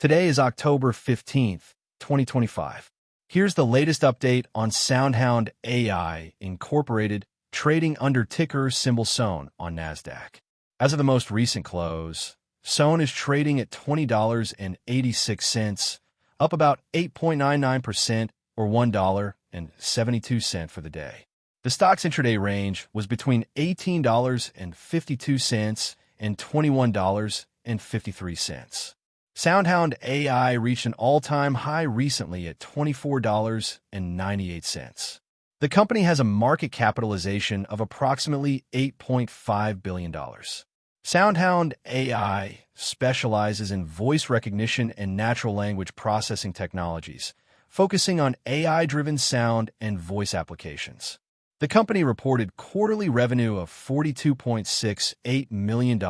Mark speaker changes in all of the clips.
Speaker 1: Today is October 15th, 2025. Here's the latest update on SoundHound AI Incorporated, trading under ticker symbol SON on NASDAQ. As of the most recent close, SON is trading at $20.86, up about 8.99% or $1.72 for the day. The stock's intraday range was between $18.52 and $21.53. SoundHound AI reached an all-time high recently at $24.98. The company has a market capitalization of approximately $8.5 billion. SoundHound AI specializes in voice recognition and natural language processing technologies, focusing on AI-driven sound and voice applications. The company reported quarterly revenue of $42.68 million,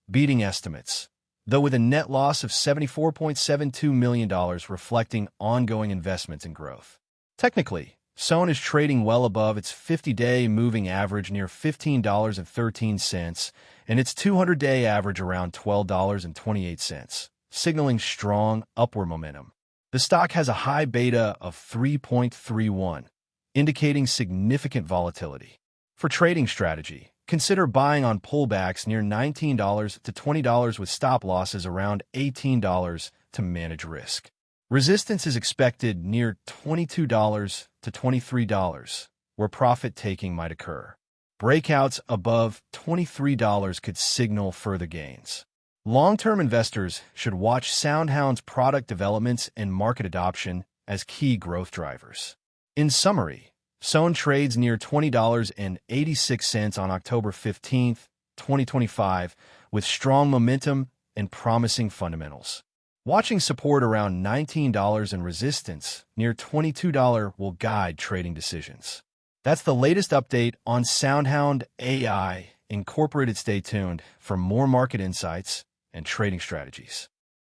Speaker 1: beating estimates, though with a net loss of $74.72 million reflecting ongoing investments in growth. Technically, SON is trading well above its 50-day moving average near $15.13 and its 200-day average around $12.28, signaling strong upward momentum. The stock has a high beta of 3.31, indicating significant volatility. For trading strategy, consider buying on pullbacks near $19 to $20 with stop losses around $18 to manage risk. Resistance is expected near $22 to $23, where profit-taking might occur. Breakouts above $23 could signal further gains. Long-term investors should watch SoundHound's product developments and market adoption as key growth drivers. In summary, SON trades near $20.86 on October 15, 2025, with strong momentum and promising fundamentals. Watching support around $19 and resistance near $22 will guide trading decisions. That's the latest update on SoundHound AI Incorporated. Stay tuned for more market insights and trading strategies.